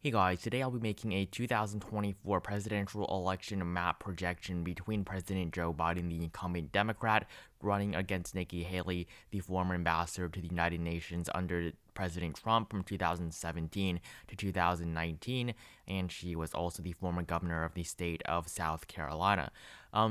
Hey guys, today I'll be making a 2024 presidential election map projection between President Joe Biden, the incumbent Democrat, running against Nikki Haley, the former ambassador to the United Nations under President Trump from 2017 to 2019, and she was also the former governor of the state of South Carolina.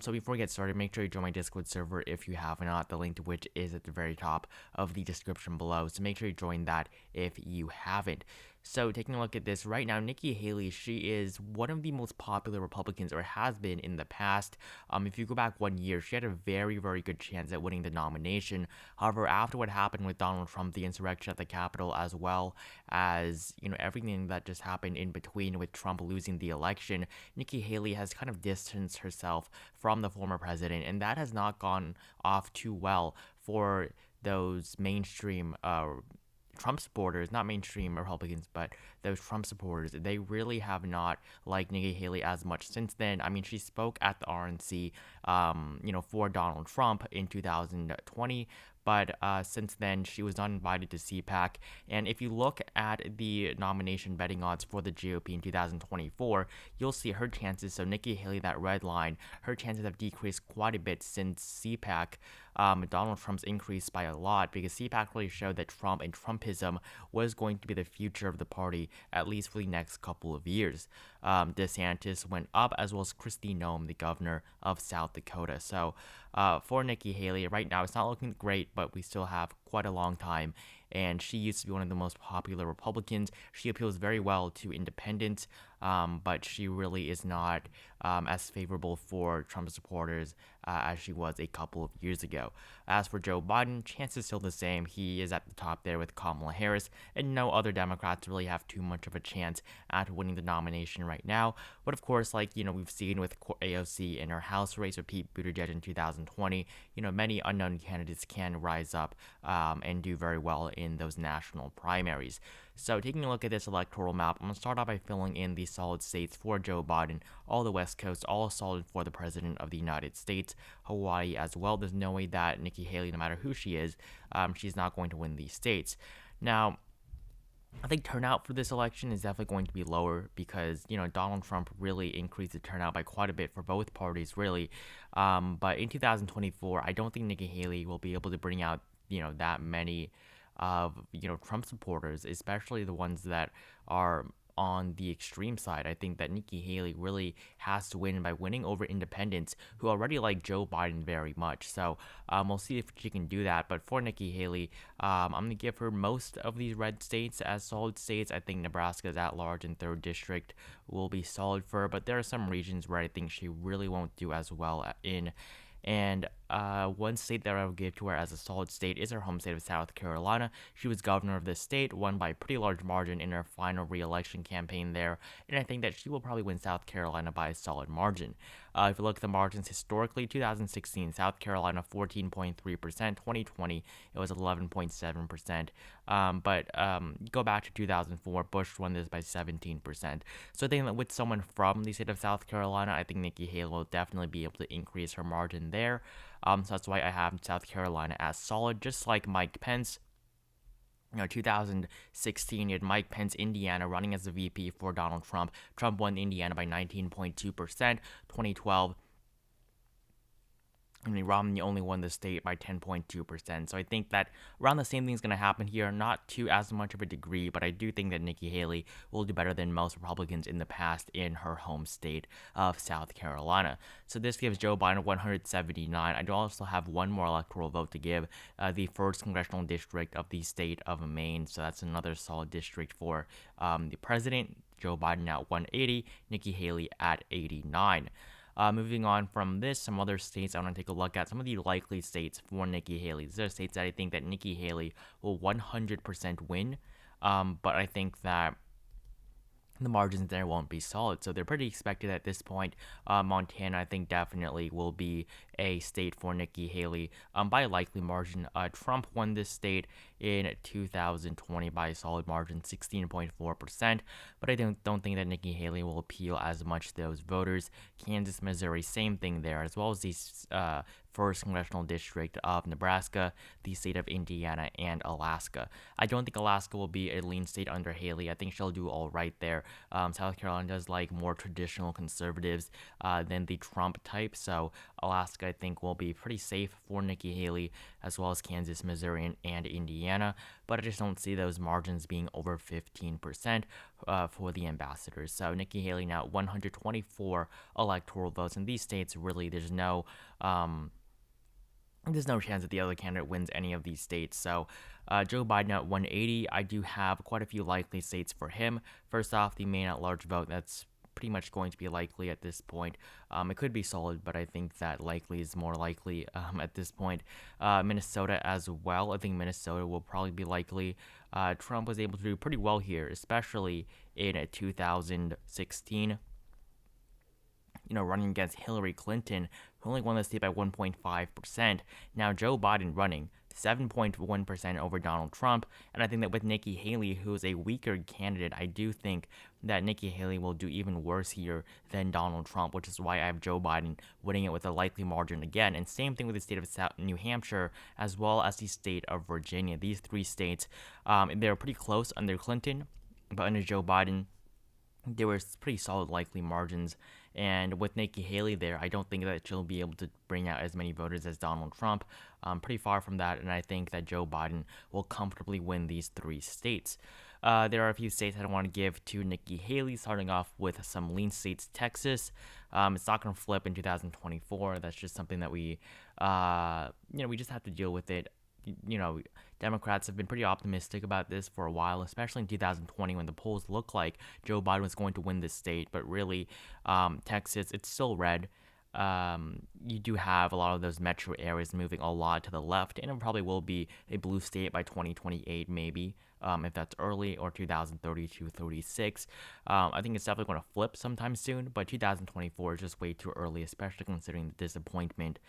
So before we get started, make sure you join my Discord server if you have not, the link to which is at the very top of the description below, so make sure you join that if you haven't. So taking a look at this right now, Nikki Haley, she is one of the most popular Republicans, or has been in the past. If you go back 1 year, she had a very, very good chance at winning the nomination. However, after what happened with Donald Trump, the insurrection at the Capitol, as well as, everything that just happened in between with Trump losing the election, Nikki Haley has kind of distanced herself from the former president, and that has not gone off too well for those mainstream Trump supporters, not mainstream Republicans, but those Trump supporters. They really have not liked Nikki Haley as much since then. I mean, she spoke at the RNC, for Donald Trump in 2020. But since then, she was not invited to CPAC. And if you look at the nomination betting odds for the GOP in 2024, you'll see her chances. So Nikki Haley, that red line, her chances have decreased quite a bit since CPAC. Donald Trump's increased by a lot because CPAC really showed that Trump and Trumpism was going to be the future of the party, at least for the next couple of years. DeSantis went up, as well as Kristi Noem, the governor of South Dakota. So for Nikki Haley, right now, it's not looking great, but we still have quite a long time. And she used to be one of the most popular Republicans. She appeals very well to independents, but she really is not as favorable for Trump supporters as she was a couple of years ago. As for Joe Biden, chances still the same. He is at the top there with Kamala Harris, and no other Democrats really have too much of a chance at winning the nomination right now. But of course, we've seen with AOC in her House race with Pete Buttigieg in 2020, many unknown candidates can rise up and do very well in those national primaries. So taking a look at this electoral map, I'm going to start off by filling in the solid states for Joe Biden, all the West Coast, all solid for the President of the United States, Hawaii as well. There's no way that Nikki Haley, no matter who she is, she's not going to win these states. Now, I think turnout for this election is definitely going to be lower because, Donald Trump really increased the turnout by quite a bit for both parties, really. But in 2024, I don't think Nikki Haley will be able to bring out, that many of Trump supporters, especially the ones that are on the extreme side. I think that Nikki Haley really has to win by winning over independents who already like Joe Biden very much. So we'll see if she can do that. But for Nikki Haley, I'm going to give her most of these red states as solid states. I think Nebraska's at large and 3rd district will be solid for her, but there are some regions where I think she really won't do as well in. And one state that I would give to her as a solid state is her home state of South Carolina. She was governor of this state, won by a pretty large margin in her final re-election campaign there, and I think that she will probably win South Carolina by a solid margin. If you look at the margins historically, 2016, South Carolina 14.3%, 2020, it was 11.7%, but go back to 2004, Bush won this by 17%. So I think that with someone from the state of South Carolina, I think Nikki Haley will definitely be able to increase her margin there. So that's why I have South Carolina as solid, just like Mike Pence. 2016, you had Mike Pence, Indiana, running as the VP for Donald Trump. Trump won Indiana by 19.2%. 2012, Romney only won the state by 10.2%. So I think that around the same thing is going to happen here, not to as much of a degree, but I do think that Nikki Haley will do better than most Republicans in the past in her home state of South Carolina. So this gives Joe Biden 179. I do also have one more electoral vote to give, the 1st congressional district of the state of Maine. So that's another solid district for the president. Joe Biden at 180, Nikki Haley at 89. Moving on from this, some other states I want to take a look at, some of the likely states for Nikki Haley. These are states that I think that Nikki Haley will 100% win, but I think that the margins there won't be solid, so they're pretty expected at this point. Montana, I think, definitely will be a state for Nikki Haley by a likely margin. Trump won this state in 2020 by a solid margin, 16.4%, but I don't think that Nikki Haley will appeal as much to those voters. Kansas, Missouri, same thing there, as well as these 1st Congressional District of Nebraska, the state of Indiana, and Alaska. I don't think Alaska will be a lean state under Haley. I think she'll do all right there. South Carolina does like more traditional conservatives than the Trump type, so Alaska I think will be pretty safe for Nikki Haley, as well as Kansas, Missouri, and Indiana. But I just don't see those margins being over 15% for the ambassadors. So Nikki Haley now 124 electoral votes in these states. Really, there's no chance that the other candidate wins any of these states. So Joe Biden at 180, I do have quite a few likely states for him. First off, the Maine at-large vote, that's pretty much going to be likely at this point. It could be solid, but I think that likely is more likely at this point. Minnesota as well. I think Minnesota will probably be likely. Trump was able to do pretty well here, especially in 2016. Running against Hillary Clinton, who only won the state by 1.5%. Now Joe Biden running 7.1% over Donald Trump, and I think that with Nikki Haley, who is a weaker candidate, I do think that Nikki Haley will do even worse here than Donald Trump, which is why I have Joe Biden winning it with a likely margin again. And same thing with the state of New Hampshire, as well as the state of Virginia. These three states, they're pretty close under Clinton, but under Joe Biden, there were pretty solid likely margins. And with Nikki Haley there, I don't think that she'll be able to bring out as many voters as Donald Trump. Pretty far from that, and I think that Joe Biden will comfortably win these three states. There are a few states I want to give to Nikki Haley, starting off with some lean states. Texas, it's not going to flip in 2024. That's just something that we just have to deal with it. Democrats have been pretty optimistic about this for a while, especially in 2020 when the polls looked like Joe Biden was going to win this state. But really, Texas, it's still red. You do have a lot of those metro areas moving a lot to the left, and it probably will be a blue state by 2028, maybe, if that's early, or 2032, 36. I think it's definitely going to flip sometime soon, but 2024 is just way too early, especially considering the disappointment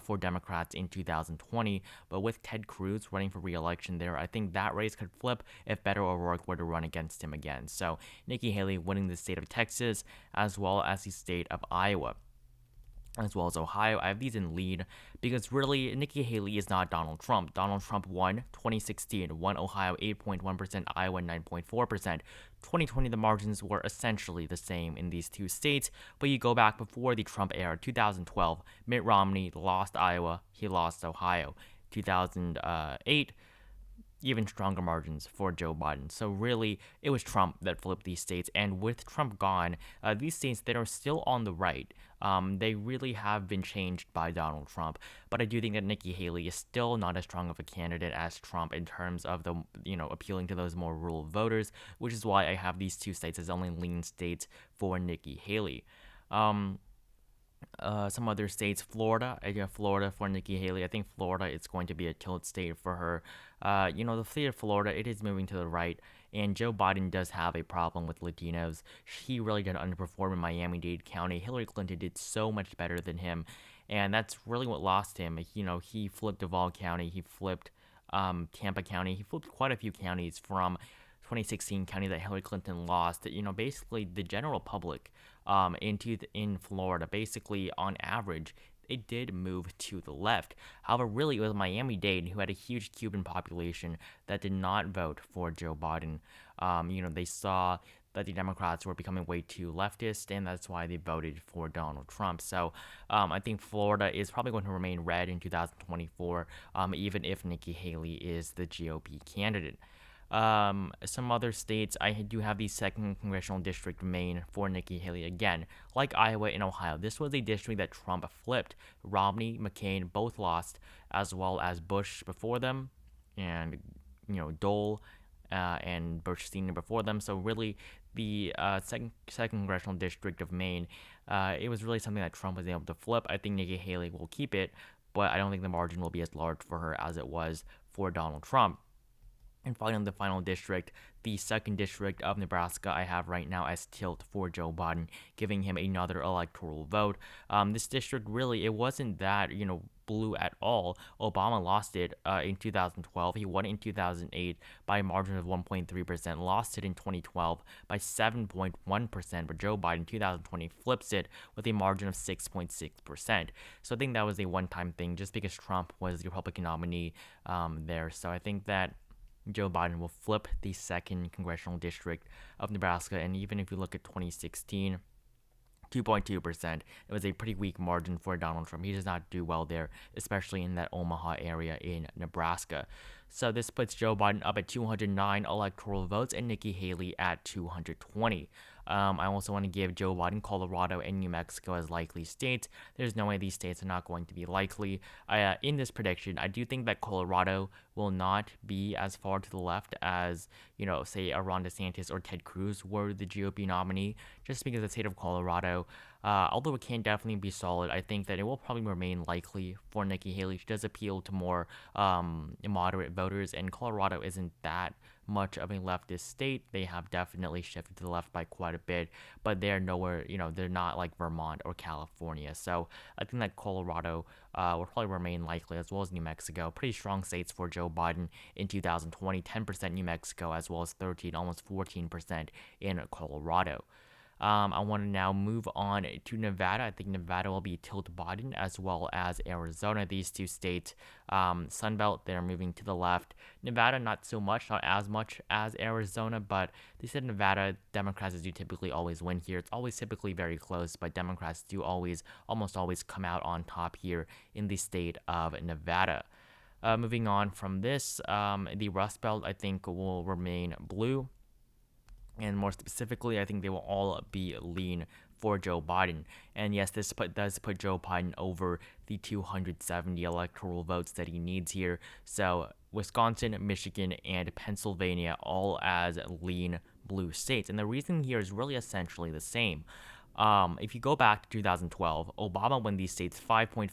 for Democrats in 2020. But with Ted Cruz running for re-election there, I think that race could flip if Beto O'Rourke were to run against him again. So Nikki Haley winning the state of Texas, as well as the state of Iowa, as well as Ohio. I have these in lead because really Nikki Haley is not Donald Trump. Donald Trump won 2016, won Ohio 8.1%, Iowa 9.4%. 2020, the margins were essentially the same in these two states, but you go back before the Trump era, 2012, Mitt Romney lost Iowa, he lost Ohio. 2008, even stronger margins for Joe Biden. So really, it was Trump that flipped these states. And with Trump gone, these states that are still on the right, they really have been changed by Donald Trump. But I do think that Nikki Haley is still not as strong of a candidate as Trump in terms of the, appealing to those more rural voters, which is why I have these two states as only lean states for Nikki Haley. Some other states, Florida. I have Florida for Nikki Haley. I think Florida is going to be a tilt state for her. The state of Florida, it is moving to the right, and Joe Biden does have a problem with Latinos. He really did underperform in Miami-Dade County. Hillary Clinton did so much better than him, and that's really what lost him. He flipped Duval County, he flipped Tampa County, he flipped quite a few counties from 2016 county that Hillary Clinton lost. Basically the general public in Florida, basically on average, it did move to the left. However, really, it was Miami-Dade, who had a huge Cuban population, that did not vote for Joe Biden. They saw that the Democrats were becoming way too leftist, and that's why they voted for Donald Trump. So I think Florida is probably going to remain red in 2024, even if Nikki Haley is the GOP candidate. Some other states, I do have the 2nd Congressional District, Maine, for Nikki Haley again. Like Iowa and Ohio, this was a district that Trump flipped. Romney, McCain both lost, as well as Bush before them, and, Dole and Bush Sr. before them. So really, the second Congressional District of Maine, it was really something that Trump was able to flip. I think Nikki Haley will keep it, but I don't think the margin will be as large for her as it was for Donald Trump. And finally, the final district, the 2nd district of Nebraska, I have right now as tilt for Joe Biden, giving him another electoral vote. This district really, it wasn't that, blue at all. Obama lost it in 2012. He won it in 2008 by a margin of 1.3%, lost it in 2012 by 7.1%, but Joe Biden in 2020 flips it with a margin of 6.6%. So I think that was a one-time thing just because Trump was the Republican nominee there. So I think that Joe Biden will flip the 2nd congressional district of Nebraska. And even if you look at 2016, 2.2%. It was a pretty weak margin for Donald Trump. He does not do well there, especially in that Omaha area in Nebraska. So this puts Joe Biden up at 209 electoral votes and Nikki Haley at 220. I also want to give Joe Biden Colorado and New Mexico as likely states. There's no way these states are not going to be likely. In this prediction, I do think that Colorado will not be as far to the left as, say a Ron DeSantis or Ted Cruz were the GOP nominee, just because the state of Colorado, although it can definitely be solid, I think that it will probably remain likely for Nikki Haley. She does appeal to more moderate voters, and Colorado isn't that much of a leftist state. They have definitely shifted to the left by quite a bit, but they're nowhere, they're not like Vermont or California. So I think that Colorado will probably remain likely, as well as New Mexico. Pretty strong states for Joe Biden in 2020, 10% New Mexico, as well as 13, almost 14% in Colorado. I want to now move on to Nevada. I think Nevada will be tilt Biden, as well as Arizona. These two states, Sunbelt, they're moving to the left. Nevada, not so much, not as much as Arizona, but they said Nevada, Democrats do typically always win here. It's always typically very close, but Democrats do almost always come out on top here in the state of Nevada. Moving on from this, the Rust Belt, I think, will remain blue. And more specifically, I think they will all be lean for Joe Biden. And yes, this does put Joe Biden over the 270 electoral votes that he needs here. So Wisconsin, Michigan, and Pennsylvania all as lean blue states. And the reason here is really essentially the same. If you go back to 2012, Obama won these states 5.4%,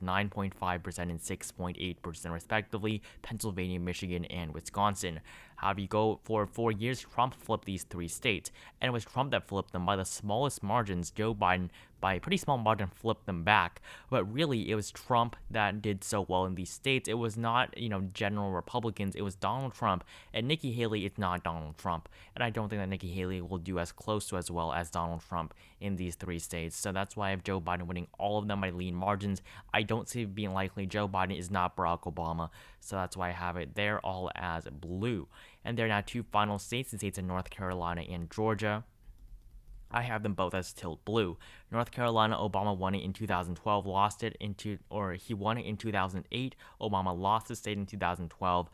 9.5%, and 6.8% respectively, Pennsylvania, Michigan, and Wisconsin. However, you go for 4 years, Trump flipped these 3 states, and it was Trump that flipped them by the smallest margins. Joe Biden, by a pretty small margin, flipped them back, but really, it was Trump that did so well in these states. It was not, general Republicans, it was Donald Trump, and Nikki Haley is not Donald Trump, and I don't think that Nikki Haley will do as close to as well as Donald Trump in these 3 states. So that's why I have Joe Biden winning all of them by lean margins. I don't see it being likely. Joe Biden is not Barack Obama, so that's why I have it there all as blue. And there are now 2 final states, the states of North Carolina and Georgia. I have them both as tilt blue. North Carolina, Obama won it in 2012, he won it in 2008. Obama lost the state in 2012.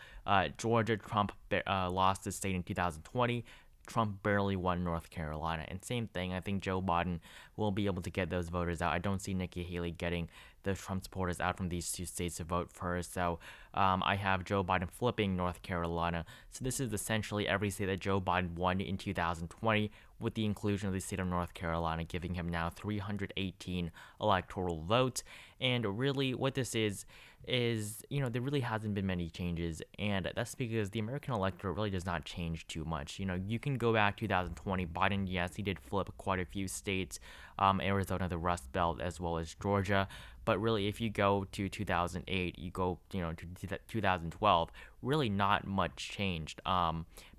Georgia, Trump lost the state in 2020. Trump barely won North Carolina. And same thing, I think Joe Biden will be able to get those voters out. I don't see Nikki Haley getting the Trump supporters out from these 2 states to vote for her. So I have Joe Biden flipping North Carolina. So this is essentially every state that Joe Biden won in 2020, with the inclusion of the state of North Carolina, giving him now 318 electoral votes. And really what this is, there really hasn't been many changes, and that's because the American electorate really does not change too much. You can go back 2020, Biden, yes, he did flip quite a few states, Arizona, the Rust Belt, as well as Georgia, but really if you go to 2008, you go, to 2012, really not much changed.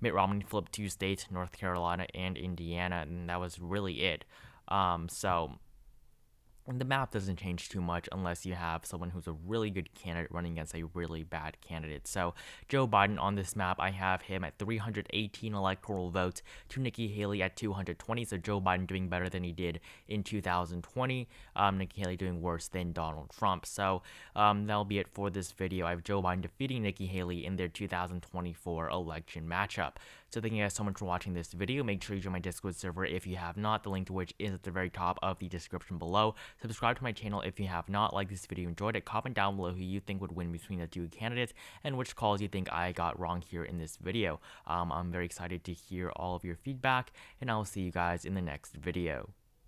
Mitt Romney flipped 2 states, North Carolina and Indiana, and that was really it. And the map doesn't change too much unless you have someone who's a really good candidate running against a really bad candidate. So Joe Biden on this map, I have him at 318 electoral votes to Nikki Haley at 220. So Joe Biden doing better than he did in 2020. Nikki Haley doing worse than Donald Trump. So that'll be it for this video. I have Joe Biden defeating Nikki Haley in their 2024 election matchup. So thank you guys so much for watching this video. Make sure you join my Discord server if you have not, the link to which is at the very top of the description below. Subscribe to my channel if you have not. Like this video, enjoyed it. Comment down below who you think would win between the 2 candidates and which calls you think I got wrong here in this video. I'm very excited to hear all of your feedback, and I will see you guys in the next video.